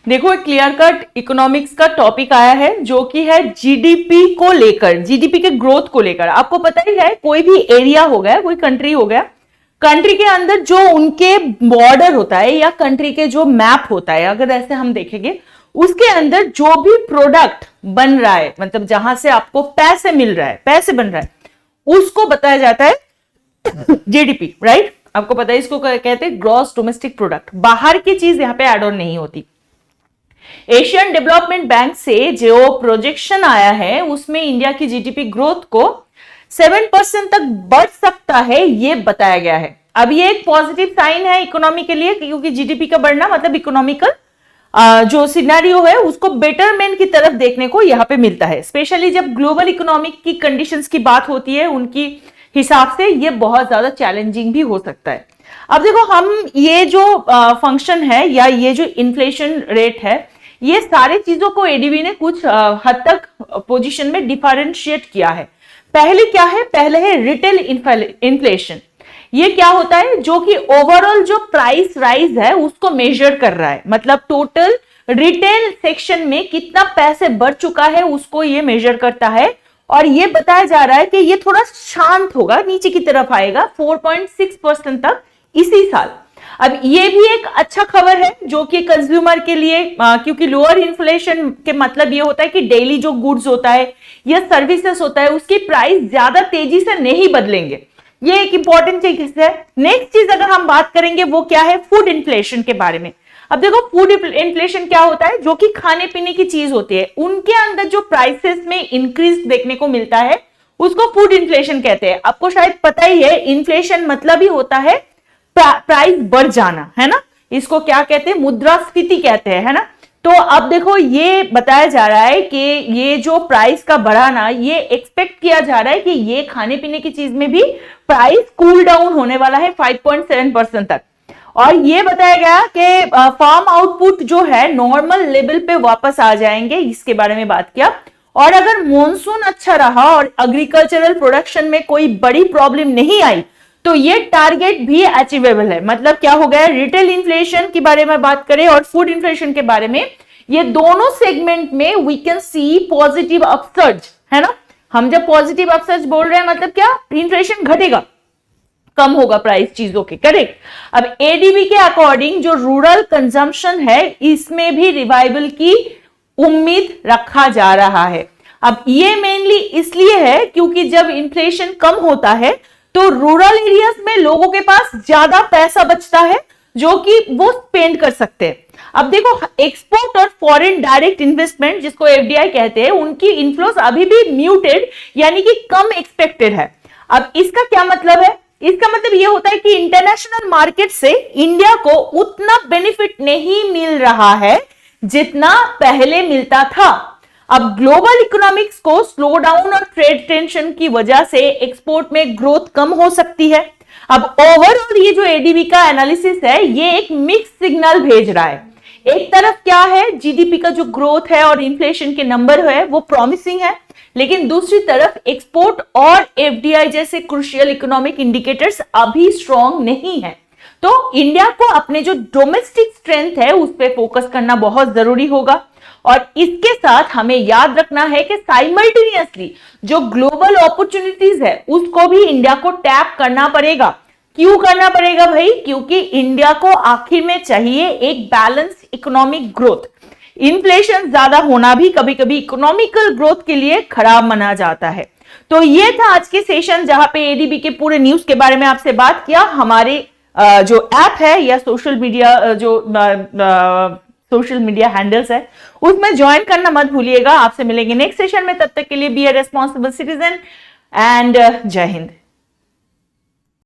देखो, एक clear cut economics का टॉपिक आया है जो कि है जीडीपी को लेकर, जीडीपी के ग्रोथ को लेकर। आपको पता ही है, कोई भी एरिया हो गया, कोई कंट्री हो गया, कंट्री के अंदर जो उनके बॉर्डर होता है या कंट्री के जो मैप होता है, अगर ऐसे हम देखेंगे, उसके अंदर जो भी प्रोडक्ट बन रहा है, मतलब जहां से आपको पैसे मिल रहा है, पैसे बन रहा है, उसको बताया जाता है जीडीपी, राइट। आपको पता है इसको कहते हैं ग्रॉस डोमेस्टिक प्रोडक्ट। बाहर की चीज यहां पे एड ऑन नहीं होती। एशियन डेवलपमेंट बैंक से जो प्रोजेक्शन आया है उसमें इंडिया की जीडीपी ग्रोथ को 7% तक बढ़ सकता है, ये बताया गया है। अब ये एक पॉजिटिव साइन है इकोनॉमी के लिए, क्योंकि जीडीपी का बढ़ना मतलब इकोनॉमिकल जो सिनेरियो है उसको बेटरमेंट की तरफ देखने को यहां पे मिलता है। स्पेशली जब ग्लोबल इकोनॉमिक की कंडीशंस की बात होती है, उनकी हिसाब से ये बहुत ज्यादा चैलेंजिंग भी हो सकता है। अब देखो, हम ये जो फंक्शन है या ये जो इन्फ्लेशन रेट है, ये सारी चीजों को एडीबी ने कुछ हद तक पोजीशन में डिफरेंशिएट किया है। पहले क्या है? पहले है रिटेल इन्फ्लेशन। ये क्या होता है? जो कि ओवरऑल जो प्राइस राइज है उसको मेजर कर रहा है, मतलब टोटल रिटेल सेक्शन में कितना पैसे बढ़ चुका है उसको ये मेजर करता है। और ये बताया जा रहा है कि ये थोड़ा शांत होगा, नीचे की तरफ आएगा 4.6% तक इसी साल। अब ये भी एक अच्छा खबर है जो कि कंज्यूमर के लिए, क्योंकि लोअर इन्फ्लेशन के मतलब ये होता है कि डेली जो गुड्स होता है या सर्विसेज होता है उसकी प्राइस ज्यादा तेजी से नहीं बदलेंगे। ये एक इंपॉर्टेंट चीज है। नेक्स्ट चीज अगर हम बात करेंगे वो क्या है? फूड इन्फ्लेशन के बारे में। अब देखो, फूड इन्फ्लेशन क्या होता है? जो कि खाने पीने की चीज होती है उनके अंदर जो प्राइसेस में इंक्रीज देखने को मिलता है उसको फूड इन्फ्लेशन कहते हैं। आपको शायद पता ही है, इन्फ्लेशन मतलब ही होता है प्राइस बढ़ जाना, है ना। इसको क्या कहते हैं? मुद्रास्फीति कहते हैं, है ना। तो अब देखो, ये बताया जा रहा है कि ये जो प्राइस का बढ़ाना, ये एक्सपेक्ट किया जा रहा है कि ये खाने पीने की चीज में भी प्राइस कूल डाउन होने वाला है 5.7% तक। और ये बताया गया कि फार्म आउटपुट जो है नॉर्मल लेवल पे वापस आ जाएंगे, इसके बारे में बात किया। और अगर मॉनसून अच्छा रहा और एग्रीकल्चरल प्रोडक्शन में कोई बड़ी प्रॉब्लम नहीं आई तो ये टारगेट भी अचीवेबल है। मतलब क्या हो गया? रिटेल इन्फ्लेशन के बारे में बात करें और फूड इन्फ्लेशन के बारे में, ये दोनों सेगमेंट में we can see positive upsurge, है ना। हम जब पॉजिटिव अपसर्ज बोल रहे हैं मतलब क्या? इन्फ्लेशन घटेगा, कम होगा प्राइस चीजों के, करेक्ट। अब एडीबी के अकॉर्डिंग जो रूरल कंजम्पशन है इसमें भी रिवाइवल की उम्मीद रखा जा रहा है। अब ये मेनली इसलिए है क्योंकि जब इन्फ्लेशन कम होता है तो रूरल एरियाज में लोगों के पास ज्यादा पैसा बचता है जो कि वो स्पेंड कर सकते हैं। अब देखो, एक्सपोर्ट और फॉरेन डायरेक्ट इन्वेस्टमेंट जिसको एफडीआई कहते हैं, उनकी इन्फ्लोस अभी भी म्यूटेड यानी कि कम एक्सपेक्टेड है। अब इसका क्या मतलब है? इसका मतलब यह होता है कि इंटरनेशनल मार्केट से इंडिया को उतना बेनिफिट नहीं मिल रहा है जितना पहले मिलता था। अब ग्लोबल इकोनॉमिक्स को स्लो डाउन और ट्रेड टेंशन की वजह से एक्सपोर्ट में ग्रोथ कम हो सकती है। अब ओवरऑल ये जो एडीबी का एनालिसिस है ये एक मिक्स सिग्नल भेज रहा है। एक तरफ क्या है? जीडीपी का जो ग्रोथ है और इन्फ्लेशन के नंबर है वो प्रॉमिसिंग है, लेकिन दूसरी तरफ एक्सपोर्ट और एफडीआई जैसे क्रूशियल इकोनॉमिक इंडिकेटर्स अभी स्ट्रॉन्ग नहीं है। तो इंडिया को अपने जो डोमेस्टिक स्ट्रेंथ है उस पर फोकस करना बहुत जरूरी होगा। और इसके साथ हमें याद रखना है कि साइमल्टेनियसली जो ग्लोबल अपॉर्चुनिटीज है उसको भी इंडिया को टैप करना पड़ेगा। क्यों करना पड़ेगा भाई? क्योंकि इंडिया को आखिर में चाहिए एक बैलेंस इकोनॉमिक ग्रोथ। इन्फ्लेशन ज्यादा होना भी कभी कभी इकोनॉमिकल ग्रोथ के लिए खराब माना जाता है। तो ये था आज के सेशन जहां पे एडीबी के पूरे न्यूज के बारे में आपसे बात किया। हमारे जो ऐप है या सोशल मीडिया हैंडल्स है उसमें ज्वाइन करना मत भूलिएगा। आपसे मिलेंगे नेक्स्ट सेशन में, तब तक के लिए be a responsible citizen and जय हिंद।